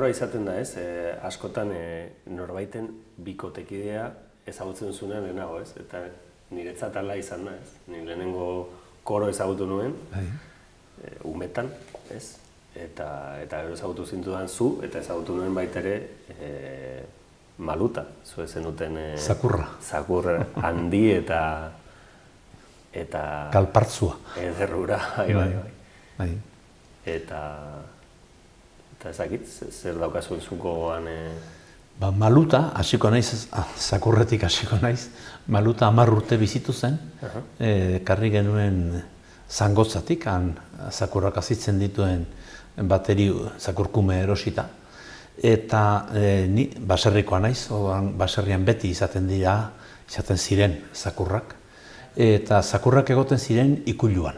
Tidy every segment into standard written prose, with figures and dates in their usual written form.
arraroa izaten da, ez? Askotan norbaiten bikotekidea ezagutzen zunean lehenago, ez? Eta niretzat ala izan da, ez? Ni lehenengo koro ezagutu nuen, umetan, ez? Eta gero ezagutu zintudan zu, eta ezagutu nuen baita ere Maluta, zu zenuten... Zakurra. Zakur handi eta... Kalpartzua. Ederrura, bai. Eta ezakit, zer daukazuen zuko gogoan... Maluta, hasiko naiz, Zakurretik hasiko naiz, Maluta 10 urte bizitu zen, karri genuen Zangotzatik, zakurrak azitzen dituen bateri zakurkume erosita. Eta ni baserrikoa naiz, baserrian beti izaten ziren zakurrak. Eta zakurrak egoten ziren ikuluan.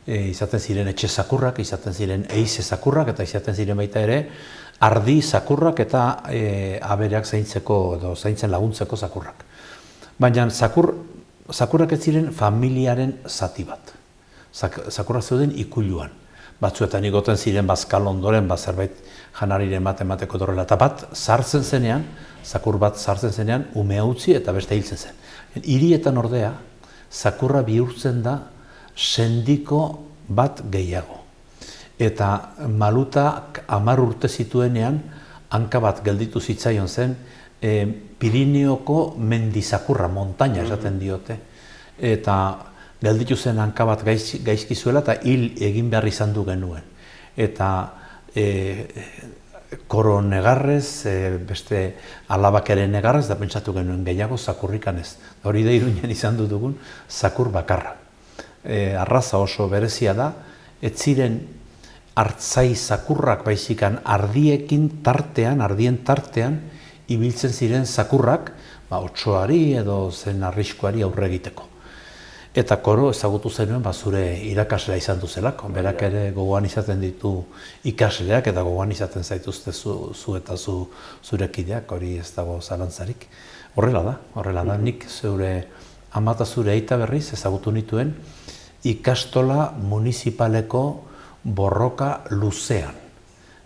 Izaten ziren etxe zakurrak, izaten ziren eize zakurrak, eta izaten ziren baita ere ardi zakurrak eta abereak zaintzeko edo zaintzen laguntzeko zakurrak. Baina zakurrak ez ziren familiaren zati bat. Zakurrak zeuden ikuluan. Batzuetan igoten ziren bazkal ondoren, zerbait janariren emateko dorrela. Eta bat sartzen zenean, zakur bat sartzen zenean, umea utzi eta beste hiltzen zen. Hirietan ordea, zakurra bihurtzen da sendiko bat gehiago. Eta Malutak 10 urte zituenean, hanka bat gelditu zitzaion zen, Pirineoko mendizakurra, montaña esaten diote. Eta gelditu zen hanka bat gaizki zuela eta hil egin behar izan du genuen. Eta koro negarrez, beste alabak ere negarrez, da pentsatu genuen gehiago zakurrikan ez. Hori da Iruñan izan dugun zakur bakarra. Arraza oso berezia da, ez ziren hartzai zakurrak baizikan ardien tartean, ibiltzen ziren zakurrak, otsoari edo zen arriskuari aurre egiteko. Eta koro ezagutu zenuen zure irakaslea izan duzelako. Berak ere gogoan izaten ditu ikasleak eta gogoan izaten zaituzte zu eta zure kideak, hori ez dago zalantzarik. Horrela da, nik zure ama eta zure aita berriz ezagutu nituen ikastola municipaleko borroka luzean.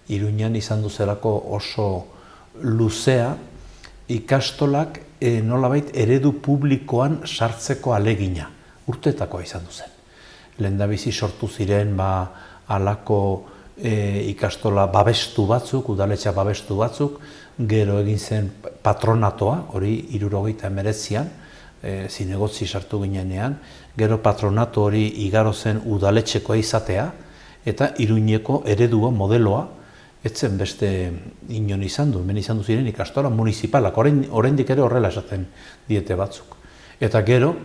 Iruñan izan duzelako oso luzea, ikastolak nolabait eredu publikoan sartzeko alegina. Urteetakoa izan duzen. Lehendabizi sortu ziren halako ikastola babestu batzuk, udaletxea babestu batzuk, gero egin zen patronatoa, hori 1979an, zinegotzi sartu ginenean, gero patronato hori igaro zen udaletxekoa izatea, eta Iruñeko eredua, modeloa, etzen beste inon izan du, hemen izan du ziren ikastola municipalak, oraindik ere horrela esaten diete batzuk. Eta gero,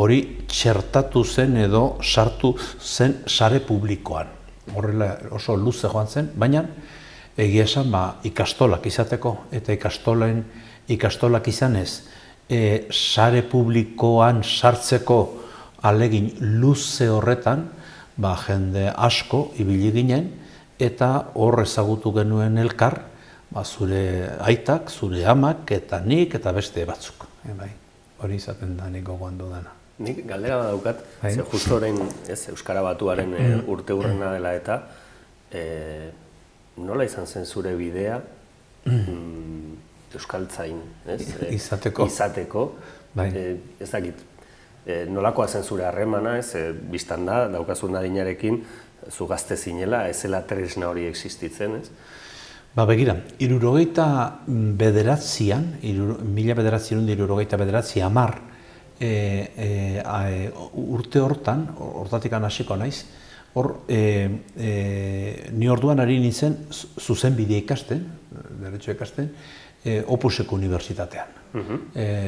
hori txertatu zen edo sartu zen sare publikoan. Horrela oso luze joan zen, baina egia esan ikastolak izateko eta ikastolak izanez sare publikoan sartzeko alegin luze horretan, jende asko ibili ginen eta hor ezagutu genuen elkar, zure aitak, zure amak eta nik eta beste batzuk. Hori izaten da nik gogoan dudana. Nik galdera bat daukat, ze justu orain Euskara Batuaren urte hurrena dela eta nola izan zen zure bidea euskaltzain izateko? Ez dakit, nolakoa zen zure harremana, biztan da, daukazun adinarekin, zu gazte zinela, ez zela tresna hori existitzen, ez? Begira, 1979an, 1979 urte hortan, hortatik hasiko naiz, ni orduan ari nintzen zuzenbidea ikasten, deretxo ikasten, Opuseko Unibertsitatean.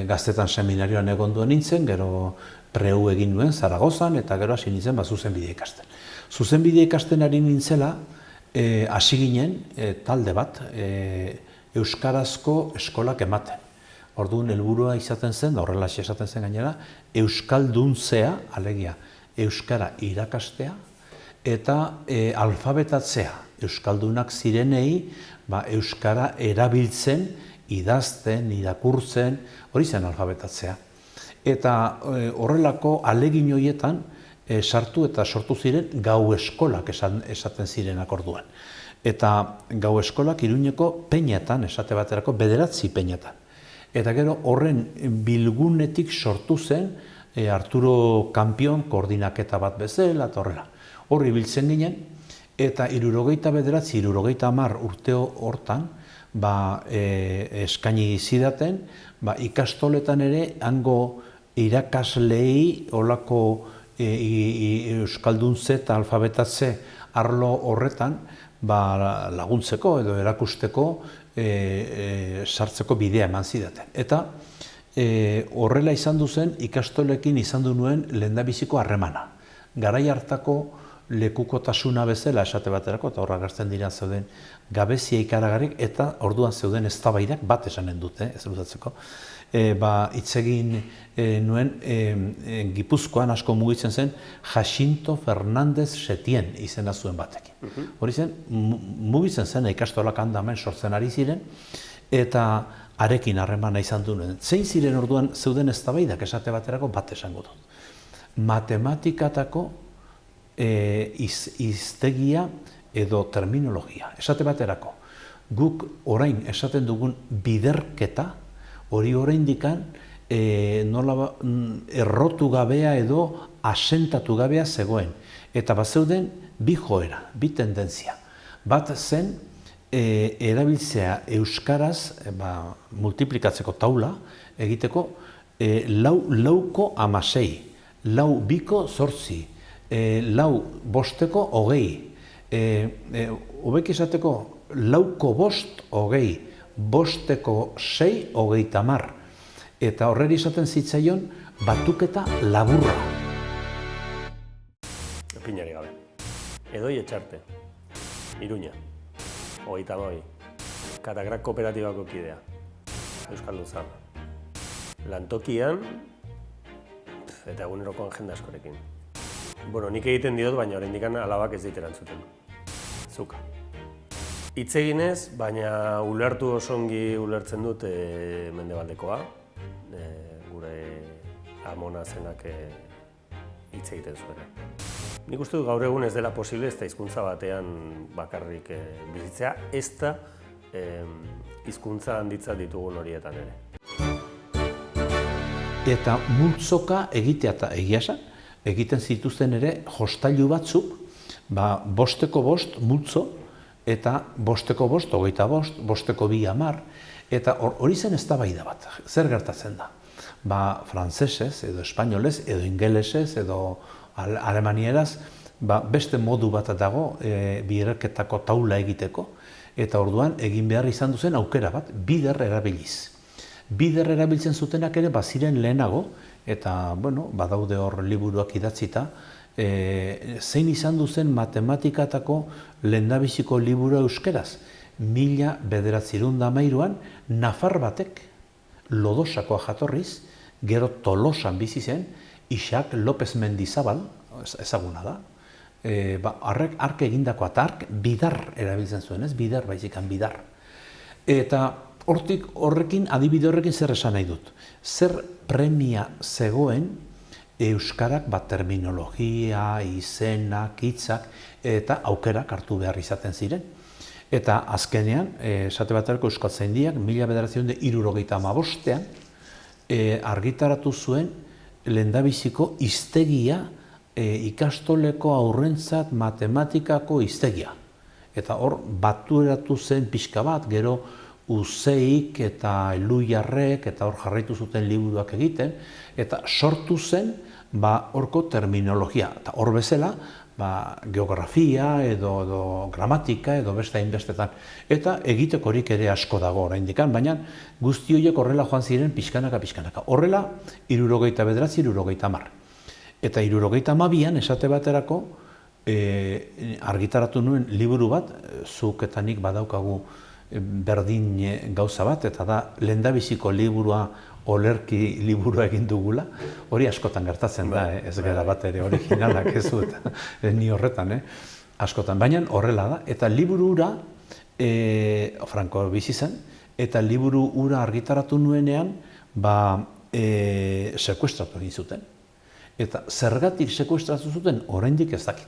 Gaztetan seminarioan egon nintzen, gero preu egin nuen Zaragozan, eta gero hasi nintzen zuzenbidea ikasten. Zuzenbidea ikasten ari nintzela, hasi ginen talde bat euskarazko eskolak ematen. Orduan helburua izaten zen, da horrela esaten zen gainera, euskalduntzea, alegia, euskara irakastea eta alfabetatzea. Euskaldunak zirenei euskara erabiltzen, idazten, irakurtzen, hori zen alfabetatzea. Eta horrelako alegin horietan sartu eta sortu ziren gau eskolak esaten zirenak orduan. eta gau eskolak Iruñeko peñatan, esate baterako, 9 peñatan. Eta gero horren bilgunetik sortu zen Arturo Kampion koordinaketa bat bezala eta horrela. Horri biltzen ginen, eta 69, 70 urteo hortan, eskaini zidaten, ikastoletan ere hango irakaslei olako euskalduntze eta alfabetatze arlo horretan laguntzeko edo erakusteko sartzeko bidea eman zidaten. Eta horrela izan duzen ikastolekin izan du nuen lehendabiziko harremana. Garai hartako lekukotasuna bezala esate baterako, eta horra gartzen dira zeuden gabezia ikaragarrik, eta orduan zeuden eztabaidak bat esanen dute, ez luzatzeko. Hitz egin nuen Gipuzkoan asko mugitzen zen Jacinto Fernández Setien izena zuen batekin. Hori zen, mugitzen zen ikastolak handamen sortzen ari ziren, eta arekin harremana izan duen. Zein ziren orduan zeuden eztabaidak esate baterako bat esango dut. Matematikatako hiztegia edo terminologia. Esate baterako, guk orain esaten dugun biderketa, hori oraindikan errotu gabea edo asentatu gabea zegoen. Eta zeuden bi joera, bi tendentzia. Bat zen, erabiltzea euskaraz multiplikatzeko taula egiteko lauko 16, lau biko 8, lau bosteko 20, hobek izateko lauko 5, 20, bosteko 6, 30. Eta horreri izaten zitzaion batuketa laburra. Pinari gabe. Edoi Etxarte, Iruña, 32, Katagrak kooperatibako kidea, Euskaldun zahar. Lantokian, eta egunerokoan jende askorekin. Nik egiten diot, baina oraindik alabak ez dit erantzuten. Zuka. Hitz eginez, baina ulertu osongi ulertzen dut mendebaldekoa. Gure amona zenak hitz egiten zuena. Nik uste dut gaur egun ez dela posible ez da hizkuntza batean bakarrik bizitzea, ez da hizkuntza handitzat ditugun horietan ere. Eta multzoka egitea eta egia esan, egiten zituzten ere jostailu batzuk, bosteko 5 multzo, eta bosteko 5, 25, bosteko 2, 10, eta hori zen eztabaida bat. Zer gertatzen da? Frantsesez, edo espainolez, edo ingelesez, edo alemanieraz, beste modu bat dago biderketako taula egiteko, eta orduan egin behar izan duzen aukera bat, bider erabiliz. Bider erabiltzen zutenak ere baziren lehenago, eta badaude hor liburuak idatzita, zein izan duzen matematikatako lehendabiziko liburu euskeraz. 1913an nafar batek, Lodosakoa jatorriz, gero Tolosan bizi zen, Isaac López Mendizabal, ezaguna da, ark egindakoa, eta ark bidar erabiltzen zuen, ez bidar baizikan bidar. Eta horrekin, adibide horrekin zer esan nahi dut. Zer premia zegoen euskarak terminologia, izenak, hitzak eta aukerak hartu behar izaten ziren. Eta azkenean, esate baterako Euskaltzaindiak 1975an argitaratu zuen lehendabiziko hiztegia ikastoleko haurrentzat matematikako hiztegia. Eta hor baturatu zen pixka bat, gero Uzeik eta Eluiarrek eta hor jarraitu zuten liburuak egiten, eta sortu zen horko terminologia. Eta hor bezala, geografia edo gramatika edo beste hainbestetan. Eta egitekorik ere asko dago oraindikan, baina guzti horiek horrela joan ziren pixkanaka. Horrela, 79, 70. Eta 72an esate baterako argitaratu nuen liburu bat, zuk eta nik badaukagu berdin gauza bat, eta da lehendabiziko liburua olerki liburua egin dugula, hori askotan gertatzen da, ez gara bat ere originalak ez dut, ni horretan, askotan, baina horrela da, eta liburu hura, Franco bizi zen, eta liburu hura argitaratu nuenean, sekuestratu egin zuten. Eta zergatik sekuestratu zuten, oraindik ez dakit.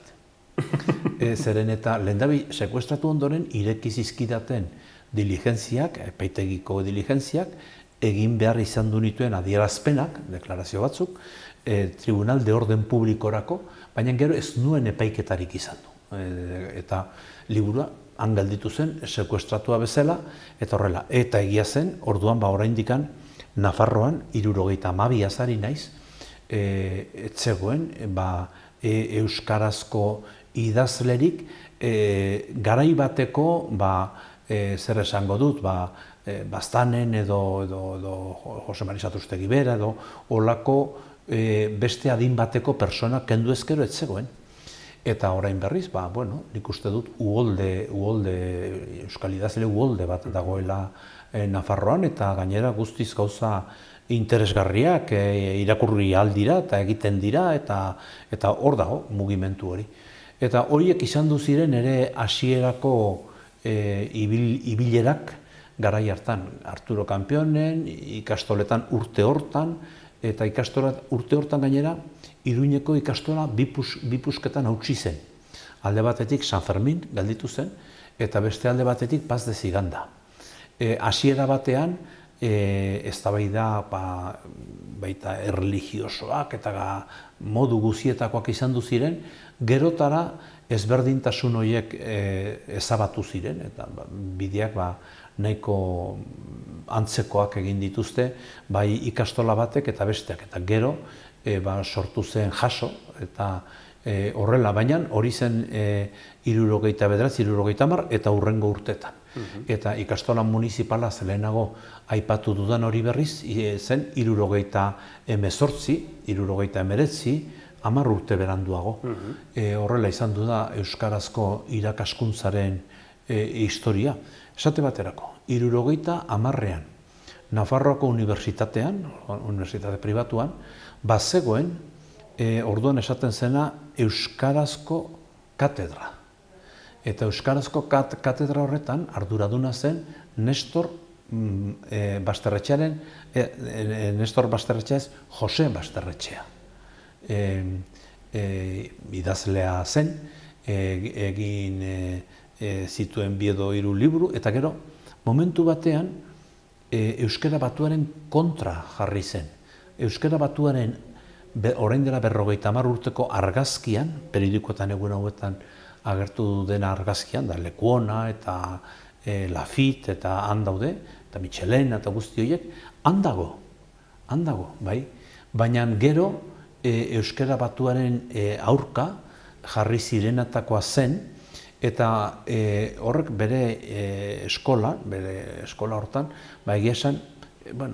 Zeren eta lehendabi sekuestratu ondoren ireki zizkidaten diligentziak, epaitegiko diligentziak, egin behar izan du nituen adierazpenak, deklarazio batzuk, Tribunal de Orden Publikorako, baina gero ez nuen epaiketarik izan du. Eta liburua han gelditu zen, sekuestratua bezala, eta horrela. Eta egia zen, orduan oraindikan Nafarroan, 72 azari naiz, etzegoen euskarazko idazlerik garai bateko, zer esango dut, Baztanen edo Jose Mari Satrustegi Bera edo olako beste adin bateko persona kendu ezkero etzegoen. Eta orain berriz, nik uste dut euskal idazle uholde bat dagoela Nafarroan, eta gainera guztiz gauza interesgarriak irakurri aldira eta egiten dira, eta hor dago mugimendu hori. Eta horiek izan du ziren ere hasierako ibilerak garai hartan. Arturo Kanpionen, ikastoletan urte hortan, eta urte hortan gainera, Iruñeko ikastola bipusketan hautsi zen. Alde batetik San Fermin gelditu zen, eta beste alde batetik Paz de Ziganda. Hasiera batean, eztabaida baita erlijiosoak eta modu guzietakoak izan du ziren, gerotara ezberdintasun horiek ezabatu ziren, eta bideak nahiko antzekoak egin dituzte, bai ikastola batek eta besteak, eta gero sortu zen jaso, eta horrela, baina hori zen 79, 70 eta hurrengo urtetan. Eta ikastola municipala zelenago aipatu dudan hori berriz, zen 78, 79, 10 urte beranduago. Horrela izan du da euskarazko irakaskuntzaren historia. Esate baterako, 70ean, Nafarroako unibertsitatean, unibertsitate pribatuan, bazegoen, orduan esaten zena, euskarazko katedra. Eta euskarazko katedra horretan arduraduna zen Nestor Basterretxearen, Nestor Basterretxea ez, Jose Basterretxea. Idazlea zen, egin zituen 2 edo 3 liburu, eta gero, momentu batean, euskara batuaren kontra jarri zen. Euskara batuaren orain dela 50 urteko argazkian, periodikoetan egun hauetan agertu dena argazkian, da Lekuona eta Lafitte eta han daude, eta Michelin eta guzti horiek, han dago, bai. Baina gero euskara batuaren aurka jarri zirenetakoa zen, eta horrek bere eskola hortan, egia esan,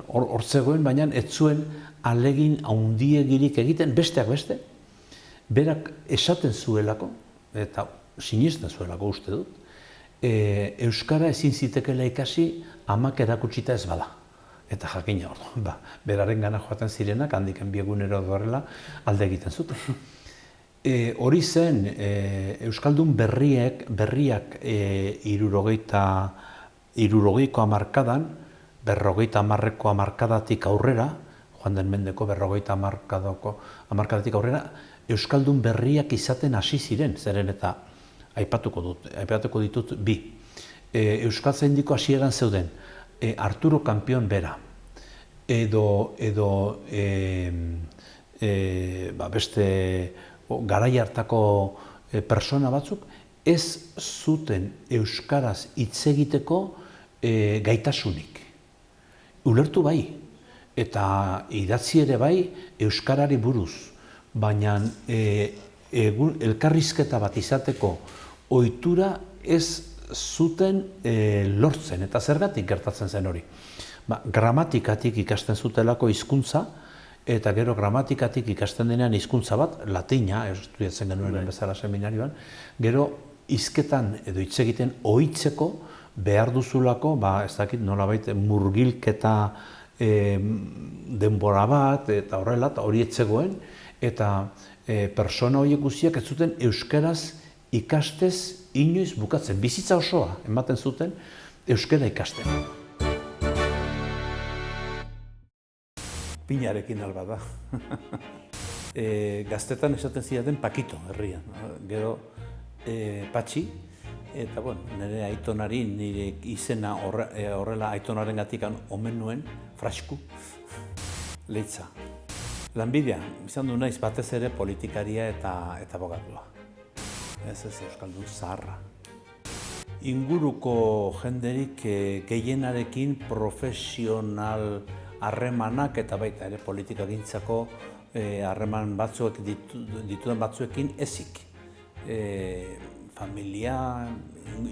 hor zegoen, baina ez zuen alegin handiegirik egiten, besteak beste, berak esaten zuelako, eta sinesten zuelako uste dut, euskara ezin zitekeela ikasi amak erakutsita ez bada. Eta jakina orduan, beraren gana joaten zirenak, handiken biegunero horrela alde egiten zuten. Hori zen, Euskaldun berriak 70ko hamarkadan, 50ko hamarkadatik aurrera, joan den mendeko 50ko hamarkadatik aurrera, Euskaldun berriak izaten hasi ziren, zeren eta aipatuko ditut 2. Euskaltzaindiko hasieran zeuden, Arturo Kanpion bera, edo beste garai hartako persona batzuk, ez zuten euskaraz hitz egiteko gaitasunik. Ulertu bai, eta idatzi ere bai euskarari buruz, baina elkarrizketa bat izateko ohitura ez zuten lortzen, eta zergatik gertatzen zen hori. Gramatikatik ikasten zutelako hizkuntza, eta gero gramatikatik ikasten denean hizkuntza bat, latina, estudiatzen genuen bezala seminarioan, gero hizketan edo hitz egiten ohitzeko behar duzulako, ez dakit nolabait murgilketa denbora bat, eta horrela, hori etzegoen, eta persona horiek guztiak ez zuten euskaraz ikastez inoiz bukatzen. Bizitza osoa ematen zuten euskara ikasten. Pinarekin alba da. Gaztetan esaten zidaten Pakito herrian. Gero Patxi, eta nire aitonari, nire izena horrela aitonaren gatikan omen nuen, Frasku, Leitza. Lanbidea, izan du naiz batez ere politikaria eta abogatua. Ez euskaldun zaharra. Inguruko jenderik gehienarekin profesional harremanak eta baita ere politikagintzako harreman batzuek ditudan batzuekin ezik. Familia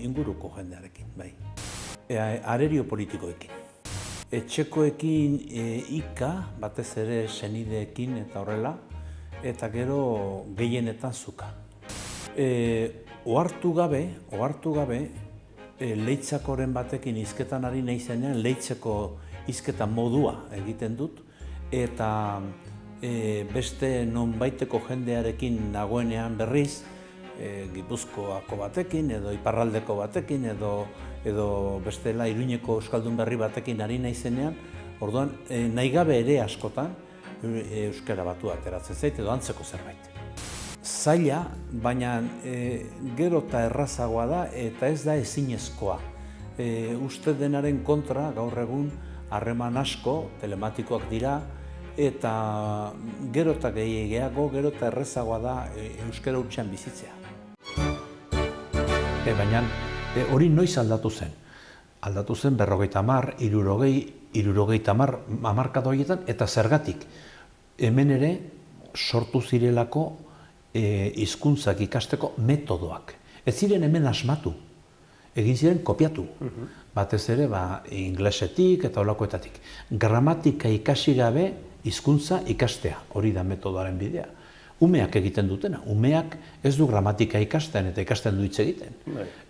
inguruko jendearekin, bai. Arerio politikoekin. Etxekoekin ika, batez ere senideekin eta horrela, eta gero gehienetan zuka. Ohartu gabe, Leitzakoren batekin hizketan ari naizenean, Leitzeko hizketa modua egiten dut, eta beste nonbaiteko jendearekin nagoenean berriz, Gipuzkoako batekin, edo iparraldeko batekin, edo bestela Iruñeko euskaldun berri batekin ari naizenean, orduan nahi gabe ere askotan euskara batua ateratzen zait, edo antzeko zerbait. Zaila, baina gero eta errazagoa da eta ez da ezinezkoa. Uste denaren kontra gaur egun harreman asko telematikoak dira eta gero eta gehiago, gero eta errazagoa da euskara hutsean bizitzea. Baina hori noiz aldatu zen? Aldatu zen 50, 60, hamarkada horietan, eta zergatik. Hemen ere sortu zirelako hizkuntzak ikasteko metodoak. Ez ziren hemen asmatu, egin ziren kopiatu. Batez ere inglesetik eta holakoetatik. Gramatika ikasi gabe hizkuntza ikastea, hori da metodoaren bidea. Umeak egiten dutena, umeak ez du gramatika ikasten eta ikasten du hitz egiten.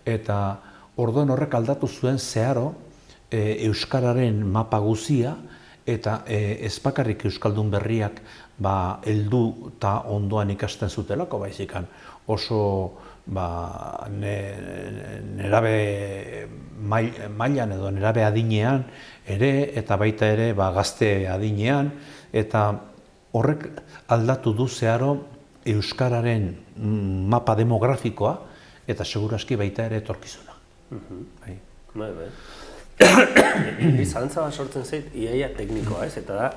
Eta orduan horrek aldatu zuen zeharo euskararen mapa guzia eta ez bakarrik euskaldun berriak heldu eta ondoan ikasten zutelako, baizikan oso nerabe mailan edo nerabe adinean ere eta baita ere gazte adinean, eta horrek aldatu du zeharo euskararen mapa demografikoa eta seguraski baita ere etorkizuna. Zalantza bat sortzen zait, iaia teknikoa ez, eta da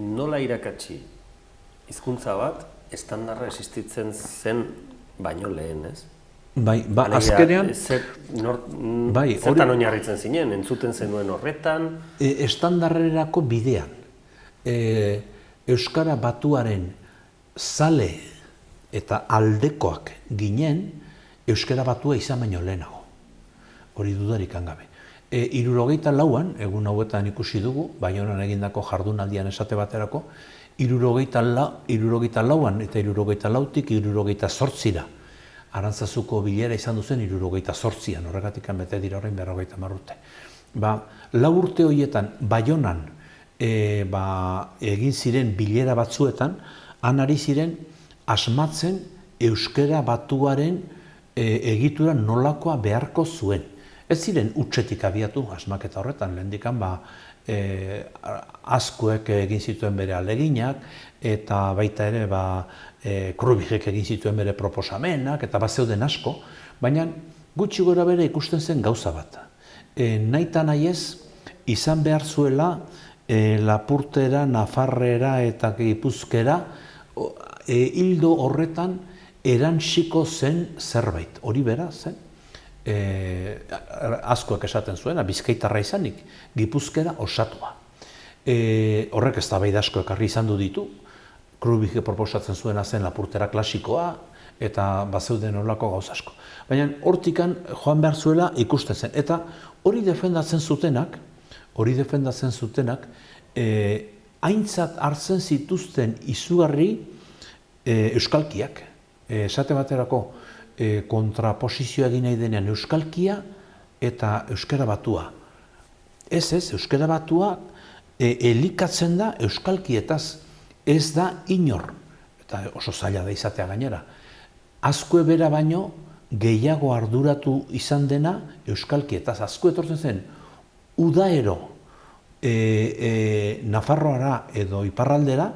nola irakatsi hizkuntza bat estandarra existitzen zen baino lehen, ez? Azkenean... Zertan oinarritzen zinen, entzuten zenuen horretan? Estandarrerako bidean. Euskara batuaren zale eta aldekoak ginen, euskara batua izan baino lehenago. Hori dudarik gabe. 74an, egun hauetan ikusi dugu, Baionan egindako jardunaldian esate baterako, 74an eta 74tik 78ra. Arantzazuko bilera izan duzen 78an, horregatik bete dira orain 50 urte. 4 urte horietan Baionan egin ziren bilera batzuetan, han ari ziren asmatzen euskara batuaren egitura nolakoa beharko zuen. Ez ziren hutsetik abiatu asmaketa horretan, lehendikan Azkuek egin zituen bere ahaleginak, eta baita ere Krubigek egin zituen bere proposamenak, eta zeuden asko, baina gutxi gora bere ikusten zen gauza bat. Nahita nahiez, izan behar zuela Lapurtera, Nafarrera eta Gipuzkera hildo horretan erantsiko zen zerbait. Hori bera zen. Azkoek esaten zuen, Bizkaitarra izanik, Gipuzkera osatua. Horrek eztabaida asko ekarri izan du ditu. Krubig proposatzen zuena zen Lapurtera klasikoa, eta bazeuden horrelako gauza asko. Baina hortikan joan behar zuela ikusten zen. Eta hori defendatzen zutenak, aintzat hartzen zituzten izugarri euskalkiak. Esate baterako kontraposizioa egin nahi denean euskalkia eta euskara batua. Ez, euskara batua elikatzen da euskalkietaz, ez da inor, eta oso zaila da izatea gainera. Azkue bera baino gehiago arduratu izan dena euskalkietaz. Azkue etortzen zen, udaero Nafarroara edo iparraldera,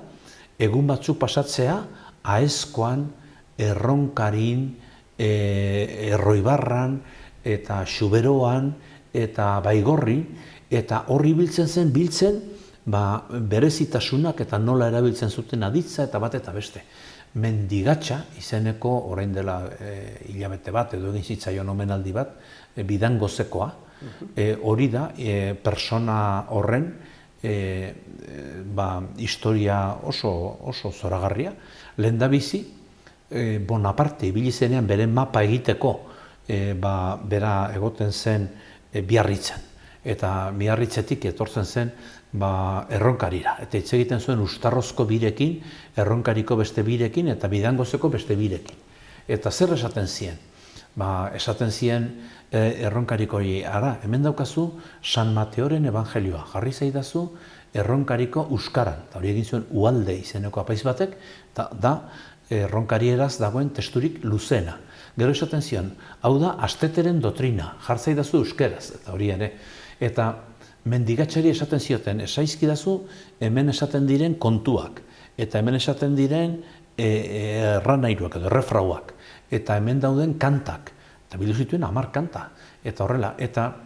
egun batzuk pasatzea Aezkoan, Erronkarin, Erroibarran, eta Xuberoan, eta Baigorri, eta horri biltzen, berezitasunak eta nola erabiltzen zuten aditza eta bat eta beste. Mendigatxa izeneko, orain dela hilabete bat, edo egin zitzaion omenaldi bat, bidangozekoa, hori da, persona horren historia oso zoragarria. Lehendabizi, Bonaparte ibili zenean bere mapa egiteko bera egoten zen Biarritzen. Eta Biarritzetik etortzen zen Erronkarira. Eta hitz egiten zuen Ustarrozko birekin, Erronkariko beste birekin eta Bidangozeko beste birekin. Eta zer esaten zien? Esaten zien Erronkariko ara, hemen daukazu San Mateoren evangelioa. Jarri zaidazu Erronkariko euskaran. Eta hori egin zuen Ualde izeneko apaiz batek, da Erronkarieraz dagoen testurik luzena. Gero esaten zion, hau da Asteteren dotrina, jartzaidazu euskeraz, eta hori ere. Eta Mendigatxari esaten zioten, esaizkidazu hemen esaten diren kontuak, eta hemen esaten diren erranairuak edo errefrauak, eta hemen dauden kantak, eta bildu zituen 10 kanta, eta horrela. Eta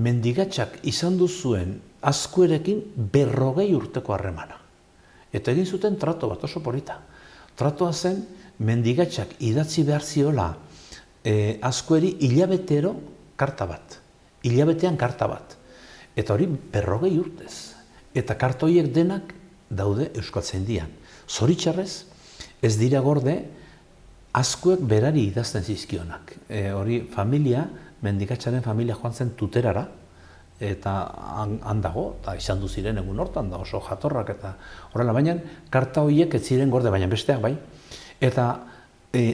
Mendigatxak izan duzuen Azkuerekin 40 urteko harremana. Eta egin zuten trato bat oso polita. Tratoa zen, Mendigatxak idatzi behar ziola Azkueri hilabetero karta bat, hilabetean karta bat. Eta hori 40 urtez. Eta karta horiek denak daude Euskaltzaindian. Zoritxarrez, ez dira gorde, Azkuek berari idazten zizkionak. Hori familia, Mendigatxaren familia joan zen Tuterara, eta handago, eta izan du ziren egun hortan, da oso jatorrak eta horrela, baina karta horiek ez ziren gorde, baina besteak bai. Eta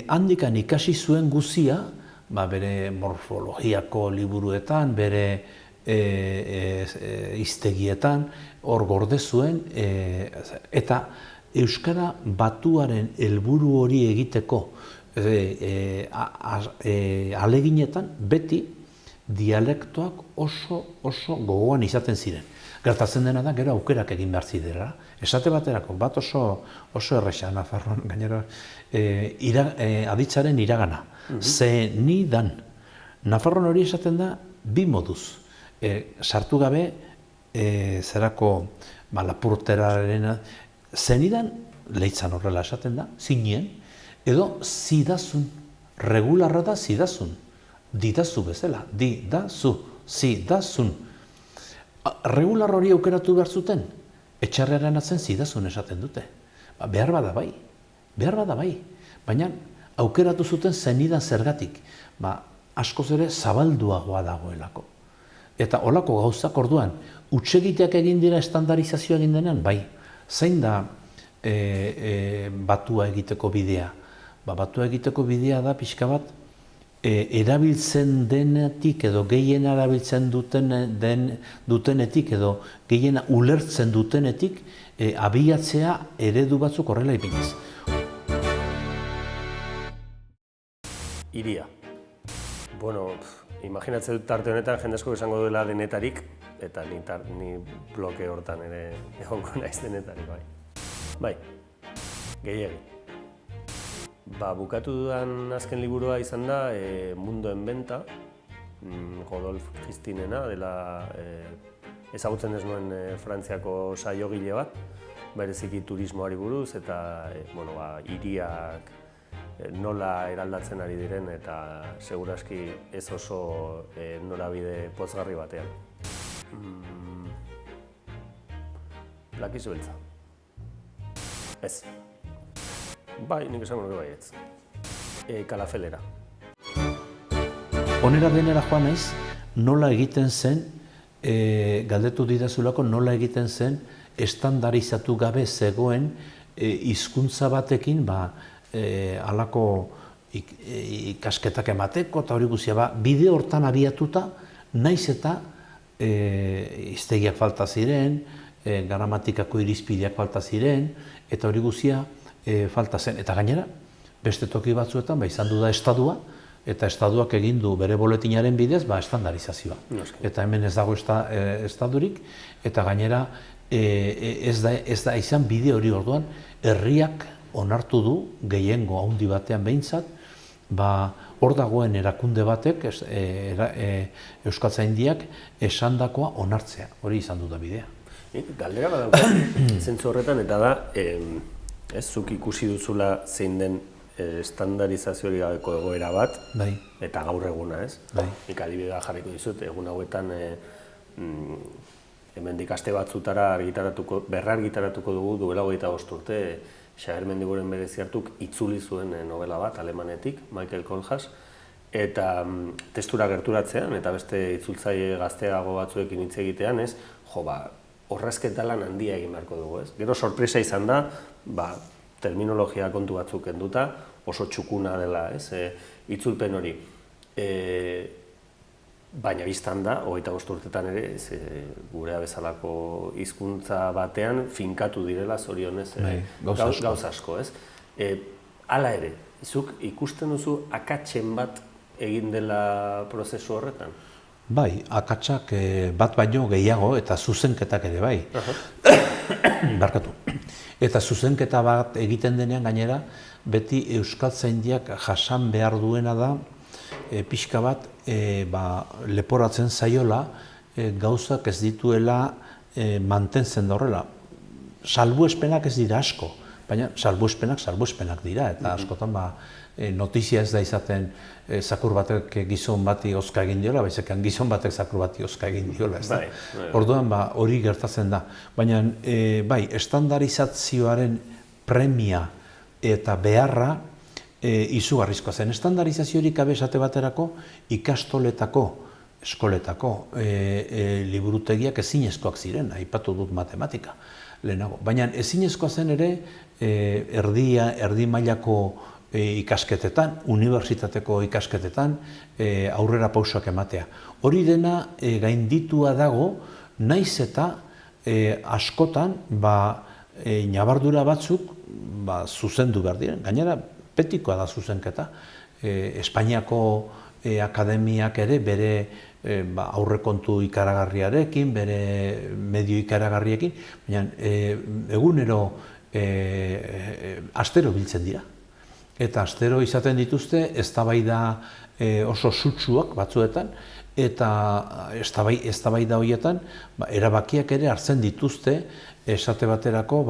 handikan ikasi zuen guzia, bere morfologiako liburuetan, bere hiztegietan, hor gorde zuen, eta Euskara batuaren helburu hori egiteko aleginetan beti dialektoak oso gogoan izaten ziren. Gertatzen dena da, gero aukerak egin behar zidera. Esate baterako, bat oso erresa, Nafarroan, gainera, aditzaren iragana. Zenidan. Nafarroan hori esaten da, 2 moduz. Sartu gabe, zerako lapurteraren, zenidan, leitzan horrela esaten da, zinien, edo zidazun. Regularra da zidazun. Didazu bezala, didazu, zidazun. Regular hori aukeratu behar zuten, etxarrearen atzen zidazun esaten dute. Behar bada bai. Baina aukeratu zuten zenidan zergatik, askoz ere zabalduagoa dagoelako. Eta holako gauzak orduan, hutsegiteak egin dira estandarizazioa egin denean, bai. Zein da batua egiteko bidea? Batua egiteko bidea da pixka bat, erabiltzen denetik edo gehien erabiltzen dutenetik edo gehien ulertzen dutenetik abiatzea eredu batzuk horrela ipiniz. Hiria. Bueno, imaginatzen dut tarte honetan jende asko esango duela denetarik, eta ni bloke hortan ere egongo naiz denetarik, bai. Bai, gehiegi. Bukatu dudan azken liburua izan da Mundo en Venta, Rodolf Gistinena, dela ezagutzen ez nuen Frantziako saiogile bat, bereziki turismoari buruz eta hiriak nola eraldatzen ari diren eta seguraski ez oso norabide pozgarri batean. Lakiz beltza. Ez. Bai, nik esango nuke baietz. Kalafelera. Honera denera joan naiz, nola egiten zen, galdetu didazulako nola egiten zen, estandarizatu gabe zegoen hizkuntza batekin, halako ikasketak emateko eta hori guzia, bide hortan abiatuta, naiz eta hiztegiak falta ziren, gramatikako irizpideak falta ziren, eta hori guzia falta zen. Eta gainera, beste toki batzuetan izan du da estadua, eta estaduak egin du bere boletinaren bidez estandarizazioa. Eta hemen ez dago estadurik, eta gainera ez da izan bide hori orduan, herriak onartu du gehiengo handi batean behintzat, hor dagoen erakunde batek, Euskaltzaindiak, esandakoa onartzea. Hori izan du da bidea. Galdera badaukat, zentzu horretan, eta da, zuk ikusi duzula zein den estandarizaziorik gabeko egoera bat, eta gaur eguna, ez? Nik adibidea jarriko dizut, egun hauetan hemendik aste batzutara berrargitaratuko dugu duela 25 urte Xabier Mendiguren bereziartuk itzuli zuen novela bat, alemanetik, Michael Kohlhaas, eta testura gerturatzean, eta beste itzultzaile gazteago batzuekin hitz egitean, ez? Horrazketa lan handia egin beharko dugu, ez? Gero sorpresa izan da, terminologia kontu batzuk kenduta, oso txukuna dela, ez? Itzulpen hori. Baina biztan da, 25 urtetan ere, gurea bezalako hizkuntza batean finkatu direla zorionez gauza asko, ez? Hala ere, zuk ikusten duzu akatsen bat egin dela prozesu horretan? Bai, akatsak bat baino gehiago eta zuzenketak ere bai. Barkatu. Eta zuzenketa bat egiten denean gainera, beti Euskaltzaindiak jasan behar duena da, pixka bat leporatzen zaiola gauzak ez dituela mantentzen da horrela. Salbuespenak ez dira asko, baina salbuespenak dira, eta askotan notizia ez da izaten zakur batek gizon bati hozka egin diola, baizekan gizon batek zakur bati hozka egin diola, ez da? Orduan hori gertatzen da. Baina bai, estandarizazioaren premia eta beharra izugarrizkoa zen. Estandarizaziorik gabe esate baterako ikastoletako, eskoletako liburutegiak ezinezkoak ziren, aipatu dut matematika lehenago. Baina ezinezkoa zen ere erdi mailako ikasketetan, unibertsitateko ikasketetan aurrera pausoak ematea. Hori dena gainditua dago, naiz eta askotan ñabardura batzuk zuzendu behar diren. Gainera, betikoa da zuzenketa. Espainiako akademiak ere bere aurrekontu ikaragarriarekin, bere medio ikaragarriekin, baina egunero astero biltzen dira. Eta astero izaten dituzte eztabaida oso sutsuak batzuetan, eta eztabaida horietan erabakiak ere hartzen dituzte esate baterako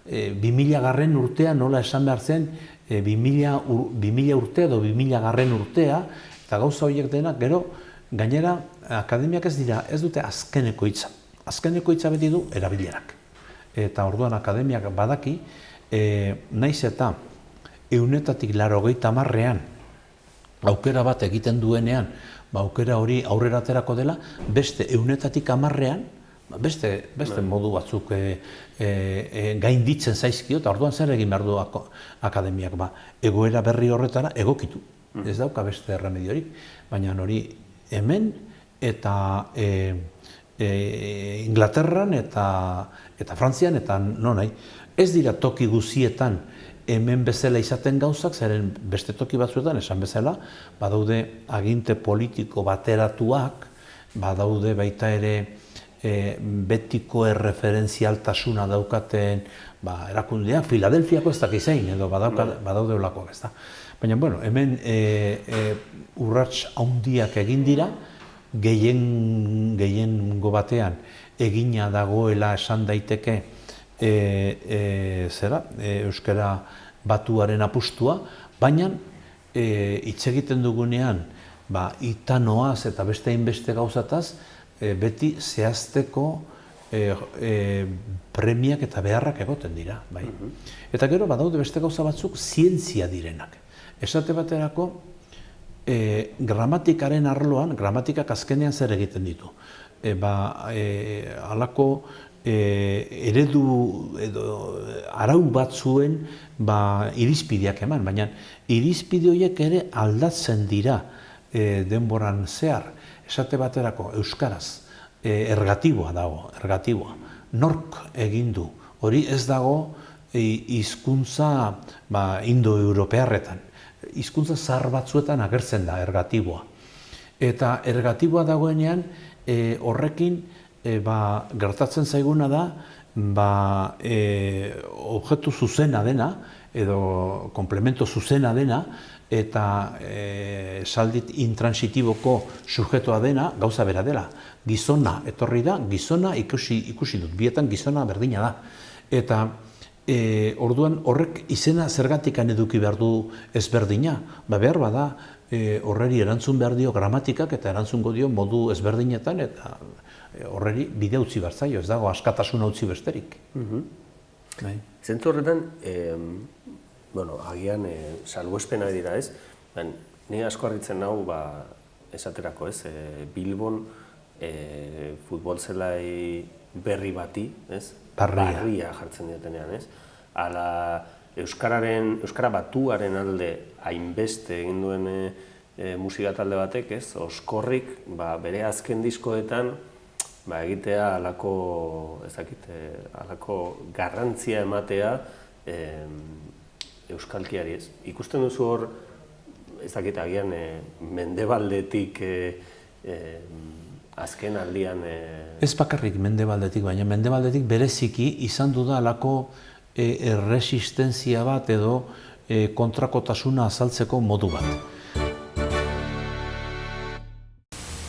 2000 urtea nola esan behar zen 2000 urtea edo 2000 urtea, eta gauza horiek denak gero gainera akademiak ez dute azkeneko hitza. Azkeneko hitza beti du erabilerak. Eta orduan akademiak badaki, naiz eta 180ean aukera bat egiten duenean, aukera hori aurrera aterako dela, beste 110ean, beste modu batzuk gainditzen zaizkio, eta orduan zer egin behar du akademiak, egoera berri horretara egokitu. Ez dauka beste erremediorik, baina hori hemen eta Inglaterran eta Frantzian eta non nahi. Ez dira toki guzietan hemen bezala izaten gauzak, zeren beste toki batzuetan esan bezala, badaude aginte politiko bateratuak, badaude baita ere betiko erreferentzialtasuna daukaten erakundeak, Filadelfiako ez dakiz zein, edo badaude olakoak, ez da. Baina, hemen urrats handiak egin dira, gehiengo batean egina dagoela esan daiteke euskara batuaren apustua, baina hitz egiten dugunean itanoaz eta beste hainbeste gauzataz, beti zehazteko premiak eta beharrak egoten dira. Eta gero badaude beste gauza batzuk zientzia direnak. Esate baterako, gramatikaren arloan, gramatikak azkenean zer egiten ditu. Halako eredu edo arau batzuen irizpideak eman, baina irizpide horiek ere aldatzen dira denboran zehar. Esate baterako, euskaraz, ergatiboa dago, ergatiboa. Nork egin du, hori ez dago hizkuntza indo-europearretan. Hizkuntza zahar batzuetan agertzen da ergatiboa. Eta ergatiboa dagoenean horrekin gertatzen zaiguna da objektu zuzena dena, edo komplemento zuzena dena, eta esaldit intransitiboko subjektua dena gauza bera dela. Gizona etorri da, gizona ikusi dut, bietan gizona berdina da. Eta orduan horrek izena zergatikan eduki behar du ezberdina, behar bada horreri erantzun behar dio gramatikak eta erantzungo dio modu ezberdinetan, eta horreri bide utzi behar zaio, ez dago askatasuna utzi besterik. Zentzu horretan, agian salbuespena dira ez, ni asko harritzen nau esaterako ez, Bilbon futbol zelai berri bati, ez? Barria jartzen diotenean, ez? Ala Euskara batuaren alde hainbeste egin duen musika talde batek, ez? Oskorrik bere azken diskoetan egitea halako garrantzia ematea euskalkiari, ez? Ikusten duzu hor, ez dakit, agian mendebaldetik azken aldian... Ez bakarrik mendebaldetik, baina mendebaldetik bereziki izan du da halako erresistentzia bat edo kontrakotasuna azaltzeko modu bat.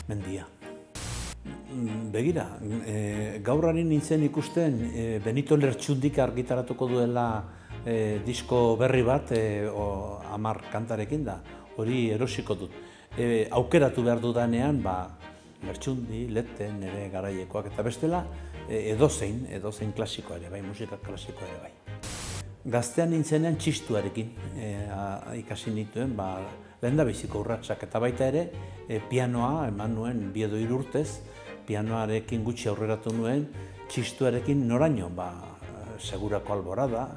Mendia. Begira, gaur hari nintzen ikusten Benito Lertxundik argitaratuko duela disko berri bat 10 kantarekin da, hori erosiko dut. Aukeratu behar dudanean, Lertxundi, Lete, nire garaiekoak eta bestela, edozein klasikoa ere bai, musika klasikoa ere bai. Gaztean nintzenean txistuarekin ikasi nituen, lehendabiziko urratsak eta baita ere, pianoa eman nuen 2 edo 3 urtez, pianoarekin gutxi aurreratu nuen, txistuarekin noraino, Segurako Alborada,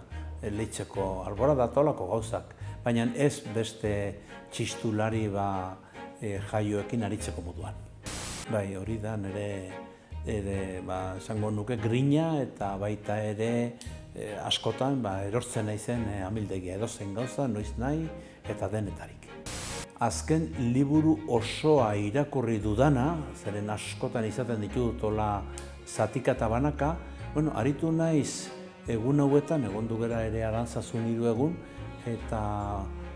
Leitzeko Alborada, tolako gauzak, baina ez beste txistulari jaioekin aritzeko moduan. Bai, hori da nire esango nuke grina eta baita ere askotan erortzen naizen amildegia edozein gauza, noiz nahi eta denetarik. Azken liburu osoa irakurri dudana, zeren askotan izaten ditut hola zatika eta banaka, aritu naiz egun hauetan, egon dugera ere Arantzazun 3 egun, eta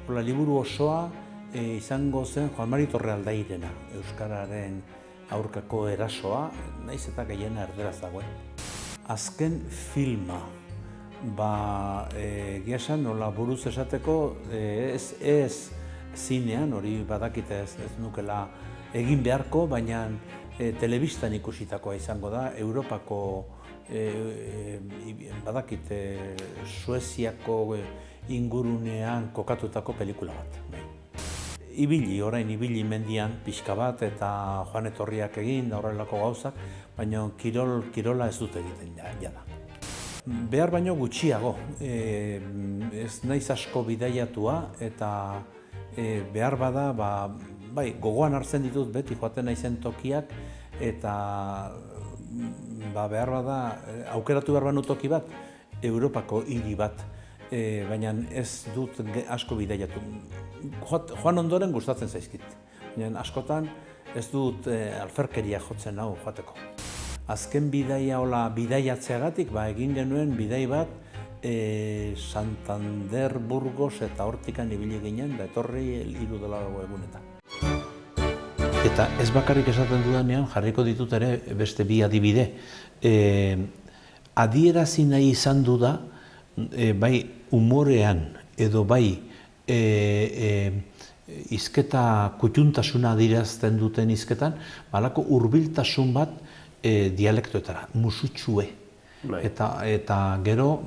hola liburu osoa izango zen Juan Mari Torrealdairena, Euskararen aurkako erasoa, naiz eta gehiena erderaz dagoen. Azken filma, egia esan, nola buruz esateko, ez zinean, hori badakite ez nukela egin beharko, baina telebistan ikusitakoa izango da, Europako, badakite, Sueziako ingurunean kokatutako pelikula bat. Orain ibili mendian pixka bat eta joan etorriak egin, horrelako gauzak, baina kirola ez dut egiten jada. Behar baino gutxiago, ez naiz asko bidaiatua eta behar bada, gogoan hartzen ditut beti joaten naizen tokiak eta behar bada aukeratu behar banu toki bat, Europako hiri bat, baina ez dut asko bidaiatu. Joan ondoren gustatzen zaizkit, baina askotan ez dut alferkeria jotzen hau joateko. Azken bidaiatzeagatik egin genuen bidai bat Santander, Burgos eta hortikan ibili ginen, da etorri 3 egunetan. Eta ez bakarrik esaten dudanean, jarriko ditut ere beste 2 adibide. Adierazi nahi izan du da, bai umorean edo bai hizketa kutxuntasuna adierazten duten hizketan, halako hurbiltasun bat dialektoetara, musutxue. Eta gero,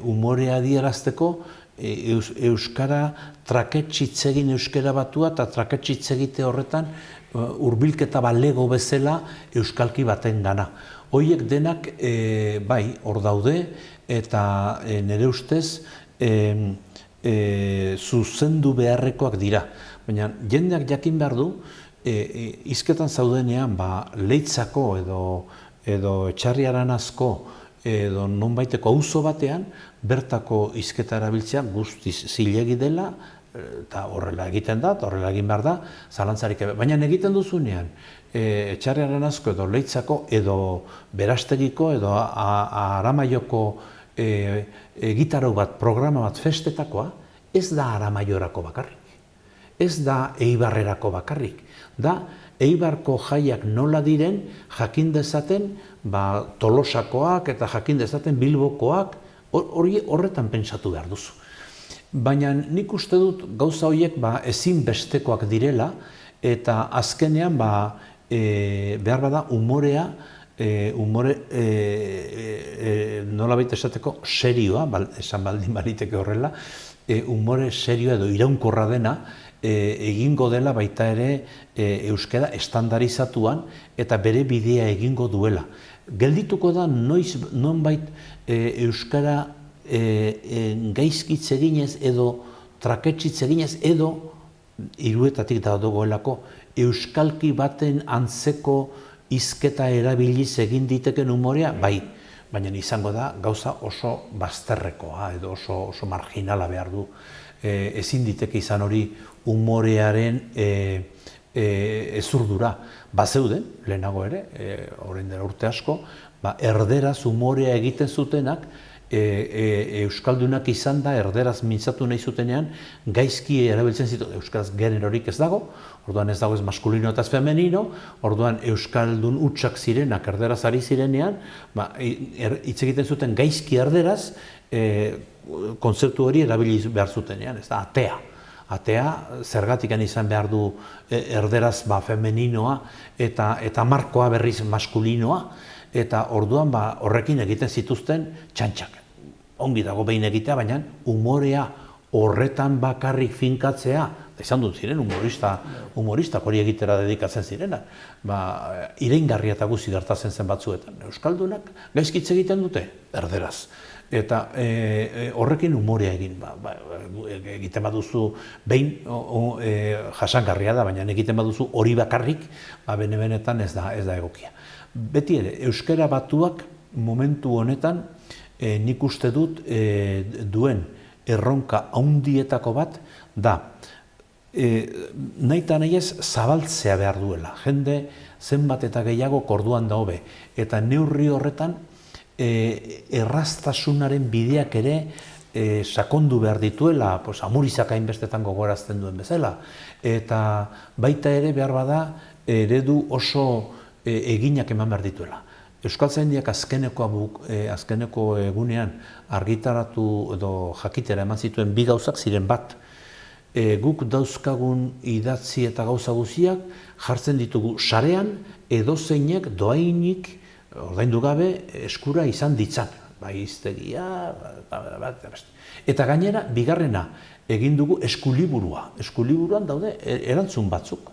umorea adierazteko euskara traketxitzegin euskara batua eta traketxitzegite horretan hurbilketa balego bezala euskalki baten gana. Horiek denak hor daude eta nire ustez zuzendu beharrekoak dira. Baina jendeak jakin behar du, hizketan zaudenean Leitzako edo Etxarriaranazko edo nonbaiteko auzo batean bertako hizketa erabiltzea guztiz zilegi dela eta horrela egiten da, eta horrela egin behar da, zalantzarik ebe. Baina egiten duzunean, Etxarriaren Asko edo Leitzako edo Berastegiko edo Aramaioko gitarau bat, programa bat festetakoa, ez da Aramaiorako bakarrik, ez da Eibarrerako bakarrik, da Eibarko jaiak nola diren jakin dezaten Tolosakoak eta jakin dezaten Bilbokoak, horretan pentsatu behar duzu. Baina nik uste dut gauza horiek ezinbestekoak direla eta azkenean behar bada umorea, nolabait esateko serioa, esan baldin baliteke horrela, umore serioa edo iraunkorra dena egingo dela baita ere euskara estandarizatuan eta bere bidea egingo duela. Geldituko da nonbait euskara gaizkitz eginez edo traketsitz eginez edo hiruetatik dagoelako euskalki baten antzeko hizketa erabiliz egin diteken umorea, bai, baina izango da gauza oso bazterrekoa edo oso marginala behar du. Ezin diteke izan hori umorearen ezurdura. Bazeuden, lehenago ere, orain dela urte asko, erderaz umorea egiten zutenak, euskaldunak izan da, erderaz mintzatu nahi zutenean, gaizki erabiltzen zitu, euskaraz generorik ez dago, orduan ez dago ez maskulino eta ez femenino, orduan euskaldun hutsak zirenak erderaz ari zirenean, hitz egiten zuten gaizki erderaz, kontzeptu hori erabili behar zutenean, ez da, atea. Atea, zergatikan izan behar du erderaz femeninoa eta markoa berriz maskulinoa, eta orduan horrekin egiten zituzten txantxak. Ongi dago behin egitea, baina umorea horretan bakarrik finkatzea, izan dut ziren humoristak hori egitera dedikatzen zirenak, iraingarria eta guzi gertatzen zen batzuetan. Euskaldunak gaizkitze egiten dute, erderaz. Eta horrekin umorea egin, egiten baduzu, behin jasangarria da, baina egiten baduzu hori bakarrik, benetan ez da egokia. Beti ere, euskara batuak momentu honetan nik uste dut duen erronka handietako bat da nahi eta nahi ez zabaltzea behar duela. Jende zenbat eta gehiago orduan da hobe. Eta neurri horretan erraztasunaren bideak ere sakondu behar dituela, Amurizak hainbestetan gogorazten duen bezala. Eta baita ere behar bada eredu oso eginak eman behar dituela. Euskaltzaindiak azkeneko egunean argitaratu edo jakitera eman zituen bi gauzak ziren bat. Guk dauzkagun idatzi eta gauza guziak jartzen ditugu sarean edozeinek doainik ordaindu gabe eskura izan ditzan. Hiztegia, eta gainera, bigarrena, egin dugu eskuliburua. Eskuliburuan daude erantzun batzuk.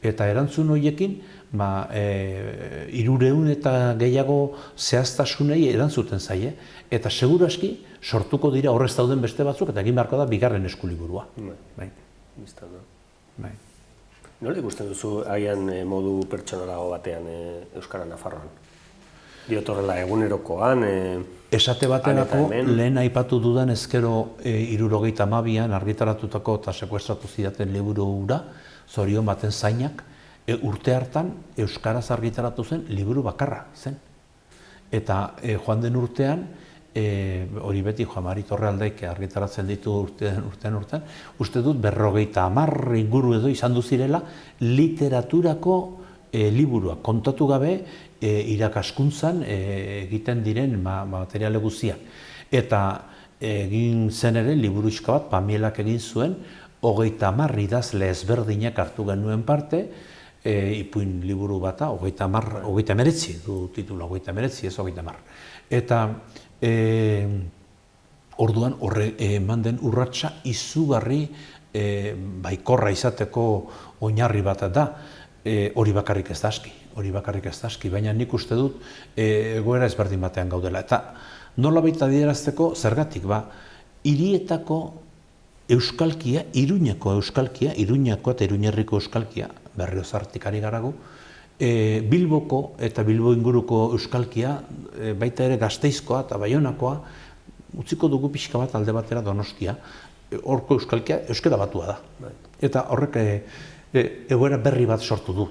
Eta erantzun horiekin, 300 eta gehiago zehaztasunei erantzuten zaie. Eta seguraski sortuko dira horrez dauden beste batzuk, eta egin beharko da bigarren eskuliburua. Nola ikusten duzu haian modu pertsonalago batean Euskara Nafarroan? Diotorrela egunerokoan... Esate baterako, lehen aipatu dudan ezkero 72an argitaratutako eta sekuestratu zidaten liburu hura, Zorion baten zainak, urte hartan euskaraz argitaratu zen liburu bakarra zen. Eta joan den urtean, hori beti Juan Mari Torrealdaik argitaratzen ditu urtean, uste dut 50 inguru edo izan duzirela literaturako liburuak, kontatu gabe irakaskuntzan egiten diren materiale guztiak. Eta egin zen ere liburuxka bat, Pamielak egin zuen, 30 idazle ezberdinak hartu genuen parte, ipuin liburu bata, 39 du titula, 39, ez 30. Eta orduan horre eman den urratsa izugarri baikorra izateko oinarri bat da, hori bakarrik ez da aski, baina nik uste dut egoera ezberdin batean gaudela. Eta nolabait adierazteko zergatik, hirietako euskalkia, Iruñeko euskalkia, Iruñako eta Iruñerriko euskalkia, Berriozartik ari garagu, Bilboko eta Bilbo inguruko euskalkia, baita ere Gasteizkoa eta Baionakoa, utziko dugu pixka bat alde batera Donostia, horko euskalkia euskara batua da. Bai. Eta horrek egoera berri bat sortu du.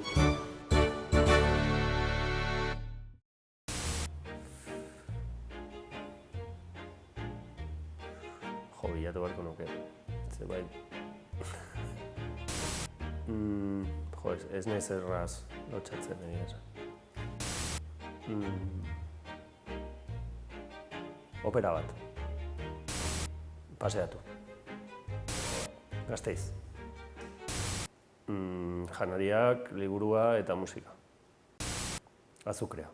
Jo, bilatu beharko nuke. Zerbait. Jo, ez naiz erraz lotxatzen egia esan. Opera bat. Paseatu. Gasteiz. Janariak, liburua eta musika. Azukrea.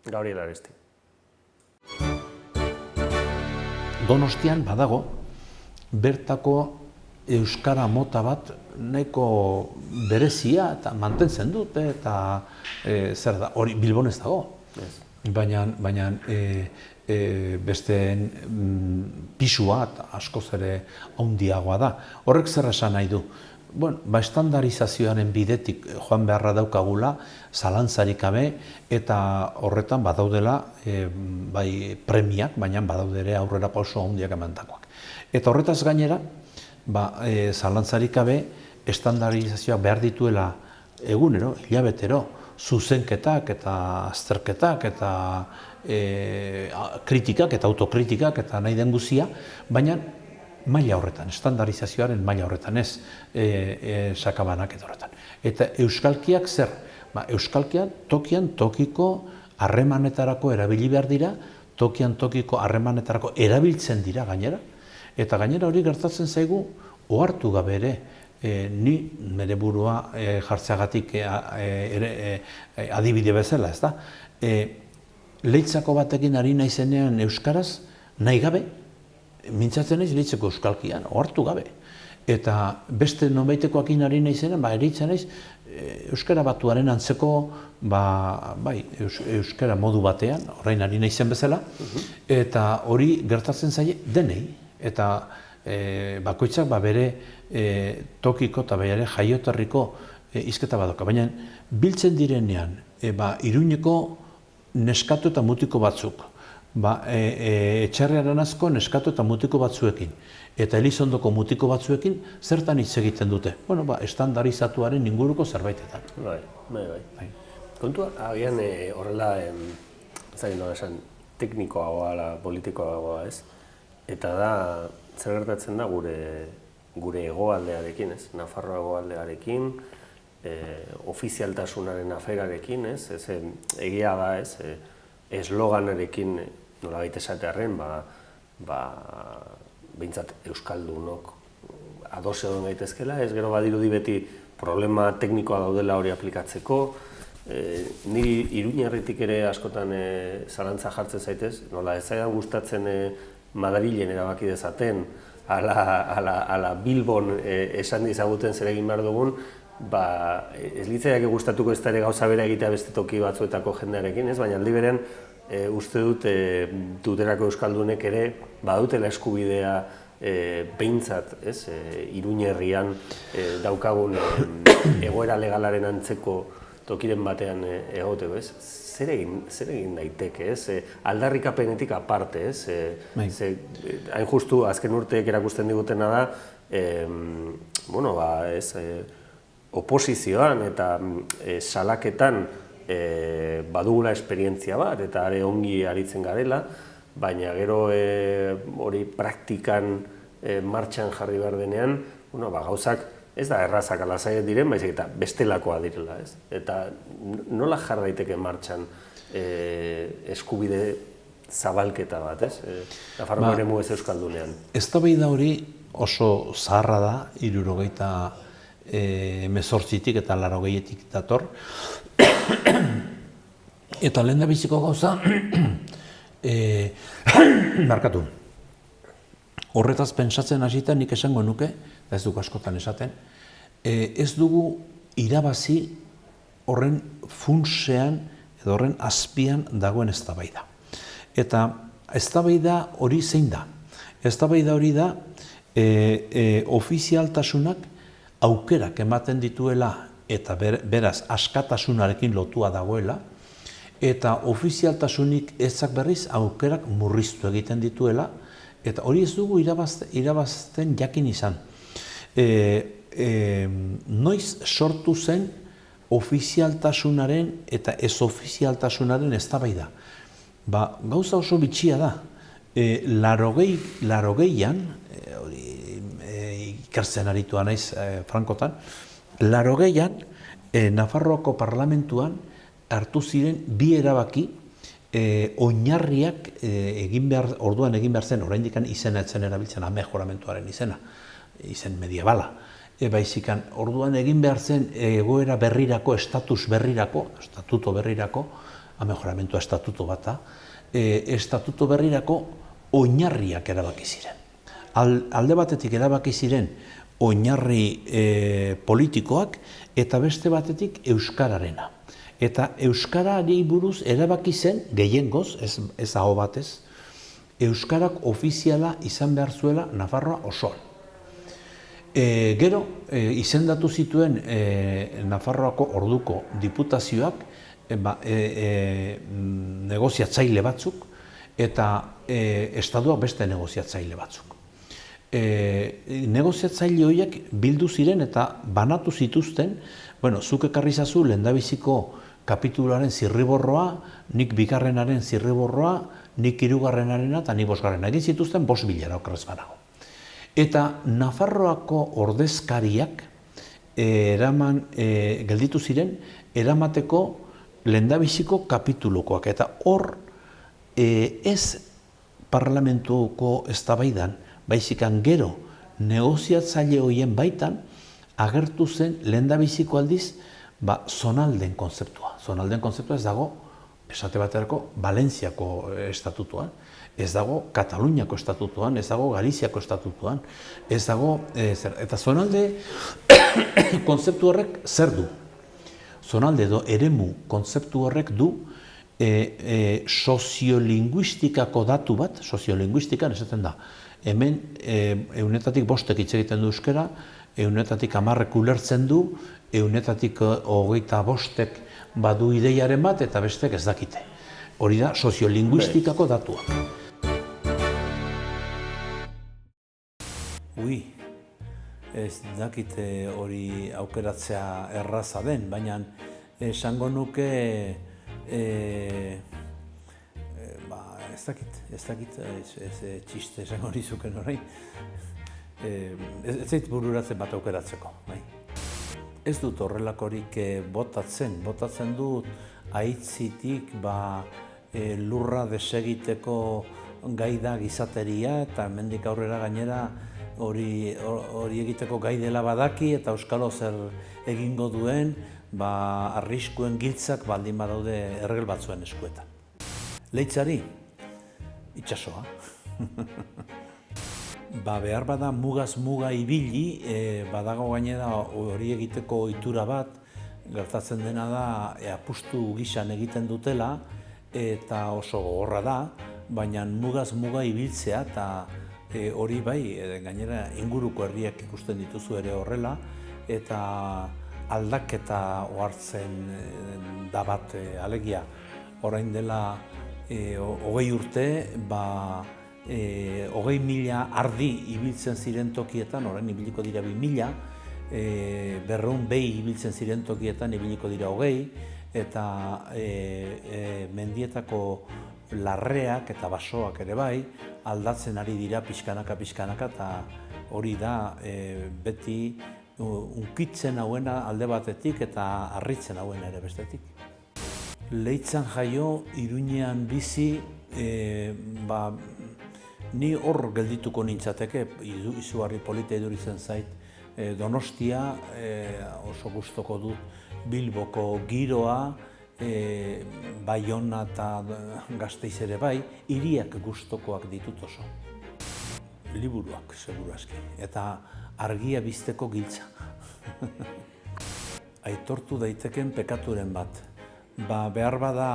Gabriel Aresti. Donostian badago, bertako euskara mota bat nahiko berezia eta mantentzen dute eta zer da, hori Bilbon ez dago. Baina besteen pisua eta askoz ere handiagoa da. Horrek zer esan nahi du? Estandarizazioaren bidetik joan beharra daukagula, zalantzarik gabe, eta horretan badaudela bai premiak, baina badaude ere aurrera pauso handiak emandakoak. Eta horretaz gainera, zalantzarik gabe, estandarizazioak behar dituela egunero, hilabetero, zuzenketak eta azterketak eta kritikak eta autokritikak eta nahi den guzia, baina maila horretan, estandarizazioaren maila horretan, ez sakabanak eta horretan. Eta euskalkiak zer? Euskalkiak tokian tokiko harremanetarako erabili behar dira, tokian tokiko harremanetarako erabiltzen dira gainera, eta gainera hori gertatzen zaigu ohartu gabe ere, ni nire burua jartzeagatik adibide bezala, ez da? Leitzako batekin ari naizenean euskaraz, nahi gabe, mintzatzen naiz leitzeko euskalkian, ohartu gabe. Eta beste nonbaitekoakin ari naizenean, eritzen naiz, euskara batuaren antzeko, euskara modu batean, orain ari naizen bezala, eta hori gertatzen zaie denei, eta bakoitzak bere tokiko eta bere jaioterriko hizketa badoka. Baina biltzen direnean, Iruñeko neskatu eta mutiko batzuk, Etxarriaren asko neskatu eta mutiko batzuekin, eta Elizondoko mutiko batzuekin zertan hitz egiten dute? Estandarizatuaren inguruko zerbaitetan. Bai. Kontua, agian horrela, zain nola esan, teknikoagoa, politikoagoa, ez? Eta da, zer gertatzen da gure hegoaldearekin, ez? Nafarroa hegoaldearekin, ofizialtasunaren aferarekin, ez? Egia da, ez? Esloganarekin nolabait esatearren, behintzat euskaldunok ados egon gaitezkela, ez gero badirudi beti problema teknikoa daudela hori aplikatzeko. Niri Iruñerritik ere askotan zalantza jartzen zaitez, nola ez zaidan gustatzen Madrilen erabaki dezaten, ala Bilbon esan dizaguten zer egin behar dugun, ez litzaiake gustatuko ez da ere gauza bera egitea beste toki batzuetako jendearekin, ez? Baina aldi berean uste dut tuterako euskaldunek ere badutela eskubidea behintzat, ez? Iruñerrian daukagun egoera legalaren antzeko tokiren batean egoteko, ez? Zer egin daiteke, ez? Aldarrikapenetik aparte, ez? Hain justu azken urteek erakusten digutena da, oposizioan eta salaketan badugula esperientzia bat eta are ongi aritzen garela, baina gero hori praktikan martxan jarri behar denean, gauzak ez da errazak alazaiet diren, baizik eta bestelakoa direla, ez? Eta nola jar daiteke martxan eskubide zabalketa bat, ez? Nafarroako eremu ez euskaldunean. Eztabaida hori oso zaharra da, 1978tik eta 1980tik dator. Eta lehendabiziko gauza, markatu. Horretaz pentsatzen hasita nik esango nuke, eta ez dugu askotan esaten, ez dugu irabazi horren funtsean edo horren azpian dagoen eztabaida. Eta eztabaida hori zein da? Eztabaida hori da ofizialtasunak aukerak ematen dituela eta beraz askatasunarekin lotua dagoela, eta ofizialtasunik ezak berriz aukerak murriztu egiten dituela, Eta hori ez dugu irabazten jakin izan. Noiz sortu zen ofizialtasunaren eta ez ofizialtasunaren eztabaida. Gauza oso bitxia da. Larogeian, ikertzen aritua naiz Frankotan, larogeian Nafarroako parlamentuan hartu ziren bi erabaki oinarriak orduan egin behar zen, oraindik izena etzen erabiltzen amejoramentuaren izena, izen mediebala. Baizikan, orduan egin behar zen egoera berrirako, estatuto berrirako, amejoramentua estatuto bata, estatuto berrirako oinarriak erabaki ziren. Alde batetik erabaki ziren oinarri politikoak eta beste batetik euskararena. Eta euskarari buruz erabaki zen, gehiengoz, ez aho batez, euskarak ofiziala izan behar zuela Nafarroa osoan. Gero, izendatu zituen Nafarroako orduko diputazioak negoziatzaile batzuk eta estatuak beste negoziatzaile batzuk. Negoziatzaile horiek bildu ziren eta banatu zituzten, zuk ekarri zazu lehendabiziko kapituluaren zirriborroa, nik bigarrenaren zirriborroa, nik hirugarrenarena eta nik bosgarrena. Egin zituzten 5 bilara okerrez banago. Eta Nafarroako ordezkariak gelditu ziren eramateko lehendabiziko kapitulukoak. Eta hor ez parlamentuko eztabaidan, baizikan gero negoziatzaile horien baitan agertu zen lehendabiziko aldiz zonalden kontzeptua. Zonalden kontzeptua ez dago, esate baterako, Valentziako estatutuan, ez dago Kataluniako estatutuan, ez dago Galiziako estatutuan, ez dago, eta zonalde kontzeptu horrek zer du? Zonalde edo eremu kontzeptu horrek du soziolinguistikako datu bat, soziolinguistikan esaten da, hemen 100-5 hitz egiten du euskara, 100-10 ulertzen du, 100-25 badu ideiaren bat eta bestek ez dakite. Hori da soziolinguistikako datuak. Ez dakite hori aukeratzea erraza den, baina esango nuke ez dakit, txiste esango nizuken orain, ez zait bururatzen bat aukeratzeko. Ez dut horrelakorik botatzen dut aitzitik lurra desegiteko gai da gizateria eta hemendik aurrera gainera hori egiteko gai dela badaki eta euskalo zer egingo duen arriskuen giltzak baldin badaude ergel batzuen eskuetan. Leitzari, itxasoa. Behar bada mugaz muga ibili, badago gainera hori egiteko ohitura bat, gertatzen dena da apustu gisan egiten dutela eta oso gogorra da, baina mugaz muga ibiltzea eta hori bai, gainera inguruko herriak ikusten dituzu ere horrela eta aldaketa ohartzen da bat alegia. Orain dela 20 urte, 20.000 ardi ibiltzen ziren tokietan, orain ibiliko dira 2.000, 200 behi ibiltzen ziren tokietan ibiliko dira 20, eta mendietako larreak eta basoak ere bai, aldatzen ari dira pixkanaka eta hori da beti unkitzen hauena alde batetik eta harritzen hauena ere bestetik. Leitzan jaio, Iruñean bizi, ni hor geldituko nintzateke, izugarri polita iduritzen zait. Donostia oso gustoko dut, Bilboko giroa, Baiona eta Gasteiz ere bai, hiriak gustokoak ditut oso. Liburuak, seguru aski, eta argia bizteko giltza. Aitortu daiteken pekaturen bat. Behar bada,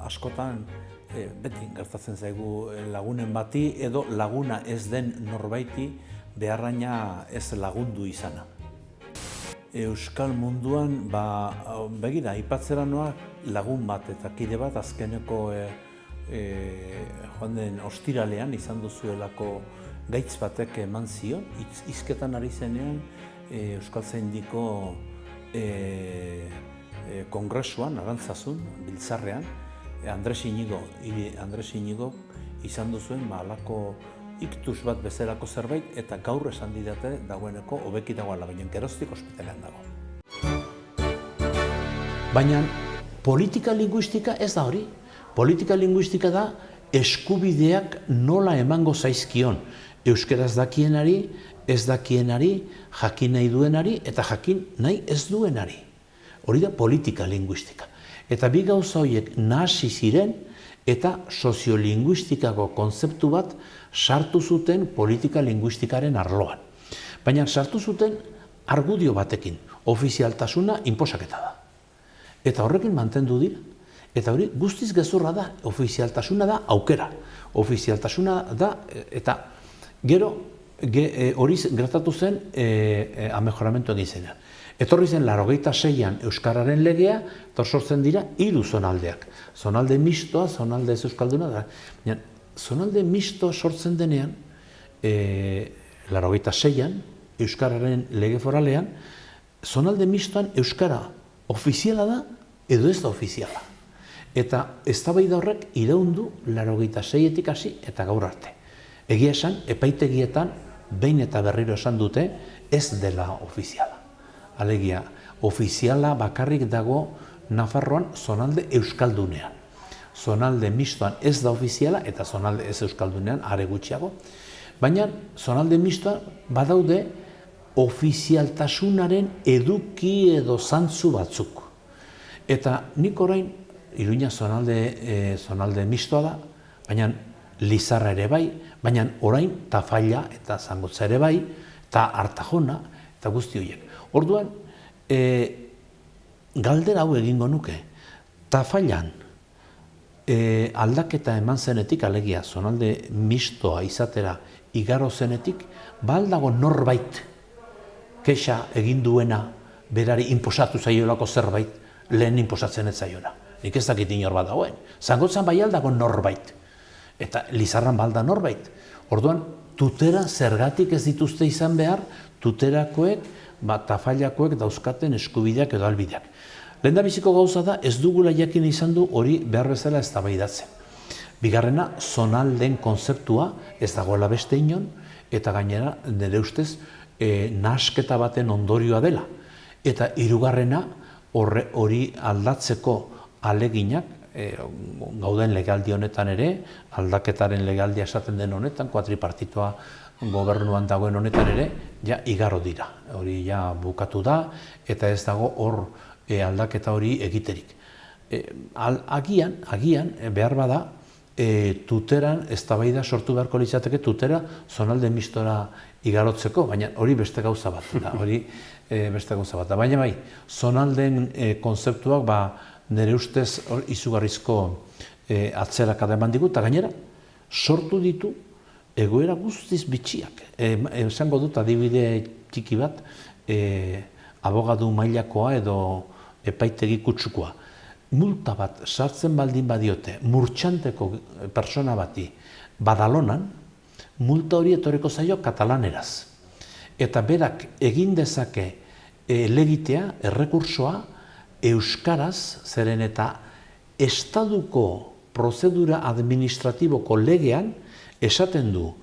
askotan, beti gertatzen zaigu lagunen bati, edo laguna ez den norbaiti beharraina ez lagundu izana. Euskal munduan, begira, aipatzera noa lagun bat eta kide bat azkeneko joan den ostiralean izan duzuelako gaitz batek eman zion, hizketan ari zenean Euskaltzaindiko kongresuan, Arantzazun, Biltzarrean, Andres Inigo izan duzuen halako iktus bat bezalako zerbait, eta gaur esan didate dagoeneko hobeki dagoela, baina geroztik ospitalean dago. Baina politika linguistika ez da hori. Politika linguistika da eskubideak nola emango zaizkion euskaraz dakienari, ez dakienari, jakin nahi duenari eta jakin nahi ez duenari. Hori da politika linguistika. Eta bi gauza horiek nahasi ziren eta soziolinguistikako konzeptu bat sartu zuten politika linguistikaren arloan. Baina sartu zuten argudio batekin, ofizialtasuna inposaketa da. Eta horrekin mantendu dira. Eta hori guztiz gezurra da, ofizialtasuna da aukera. Ofizialtasuna da, eta gero hori gertatu zen amejoramentu egin zenean. Etorri zen 86an Euskararen legea, eta sortzen dira 3 zonaldeak. Zonalde mistoa, zonalde ez euskalduna da. Zonalde mistoa sortzen denean, 86an Euskararen lege foralean, zonalde mistoan Euskara ofiziala da edo ez da ofiziala. Eta eztabaida horrek iraundu 86etik hasi eta gaur arte. Egia esan, epaitegietan behin eta berriro esan dute ez dela ofiziala. Alegia, ofiziala bakarrik dago Nafarroan zonalde euskaldunean. Zonalde mistoan ez da ofiziala eta zonalde ez euskaldunean are gutxiago. Baina zonalde mistoan badaude ofizialtasunaren eduki edo zantzu batzuk. Eta nik orain, Iruña zonalde mistoa da, baina Lizarra ere bai, baina orain Tafalla eta Zangotza ere bai, eta Artajona eta guzti horiek. Orduan, galdera hau egingo nuke, Tafallan aldaketa eman zenetik, alegia, zonalde mistoa izatera igaro zenetik, baldago norbait kexa egin duena berari inposatu zaiolako zerbait lehen inposatzen ez zaiora. Nik ez dakit inor bat dagoen. Zangotzan bai aldago norbait. Eta Lizarran balda norbait. Orduan, tutera zergatik ez dituzte izan behar, tuterakoek, Tafallakoek dauzkaten eskubideak edo albideak. Lehendabiziko gauza da, ez dugula jakin izan du hori behar bezala eztabaidatzen. Bigarrena, zonalden konzeptua ez dagoela beste inon, eta gainera, nire ustez, nahasketa baten ondorioa dela. Eta hirugarrena, hori aldatzeko aleginak, gauden legaldi honetan ere, aldaketaren legaldia esaten den honetan, kuatripartitoa gobernuan dagoen honetan ere, ja igaro dira. Hori ja bukatu da, eta ez dago hor aldaketa hori egiterik. Agian, behar bada, tuteran, eztabaida sortu beharko litzateke tutera zonalde mistora igarotzeko, baina hori beste gauza bat da, beste gauza bat da. Baina bai, zonalden konzeptuak nire ustez izugarrizko atzerakada eman digu, eta gainera, sortu ditu egoera guztiz bitxiak. Esango dut adibide txiki bat, abogadu mailakoa edo epaitegi kutsukoa. Multa bat sartzen baldin badiote murtxanteko persona bati Badalonan, multa hori etorriko zaio katalaneraz. Eta berak egin dezake elegitea, errekursoa, euskaraz, zeren eta estaduko prozedura administratiboko legean esaten du,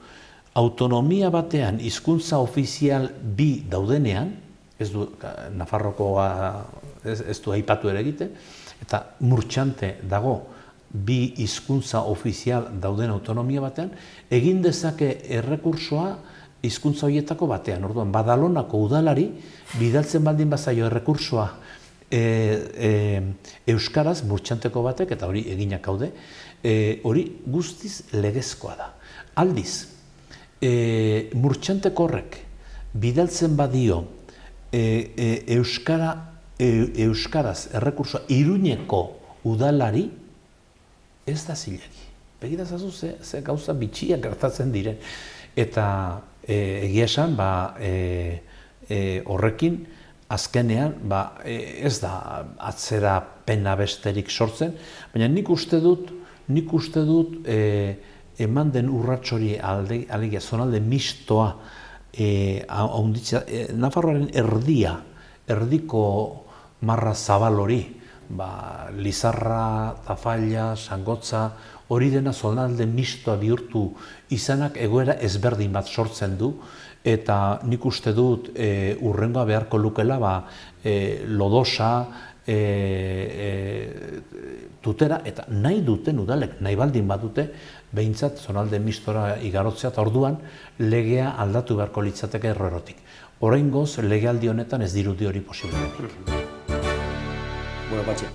autonomia batean hizkuntza ofizial bi daudenean, ez du Nafarrokoa ez du aipatu ere egiten, eta murtxante dago bi hizkuntza ofizial dauden autonomia batean, egin dezake errekursoa hizkuntza horietako batean. Orduan, Badalonako udalari bidaltzen baldin bazaio errekursoa euskaraz murtxanteko batek, eta hori eginak gaude, hori guztiz legezkoa da. Aldiz, murtxanteko horrek bidaltzen badio euskaraz errekursoa Iruñeko udalari, ez da zilegi. Begirazazu ze gauza bitxiak gertatzen diren. Eta egia esan, horrekin, azkenean, ez da atzera pena besterik sortzen, baina nik uste dut eman den urrats hori alegia zonalde mistoa haunditzea, Nafarroaren erdiko marra zabal hori, Lizarra, Tafalla, Sangotza, hori dena zonalde mistoa bihurtu izanak egoera ezberdin bat sortzen du, eta nik uste dut hurrengoa beharko lukela Lodosa, Tutera, eta nahi duten udalek, nahi baldin badute, behintzat zonalde mistora igarotzea, eta orduan legea aldatu beharko litzateke erroerotik. Oraingoz, legealdi honetan ez dirudi hori posibletik. Bueno, Patxi,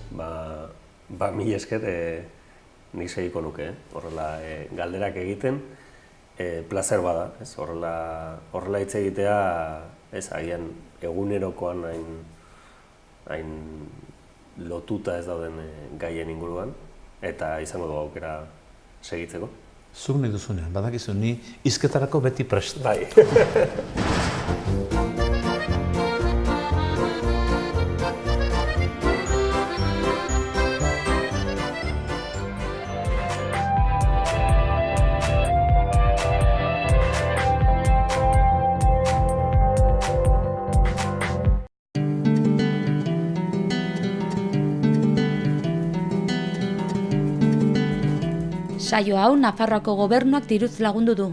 mila esker nik segiko nuke, horrela galderak egiten, plazer bada, horrela hitz egitea, agian egunerokoan hain lotuta ez dauden gaien inguruan, eta izango dugu aukera segitzeko. Zuk nahi duzunean, badakizu, ni hizketarako beti prest. Bai. Saio hau Nafarroako Gobernuak diruz lagundu du.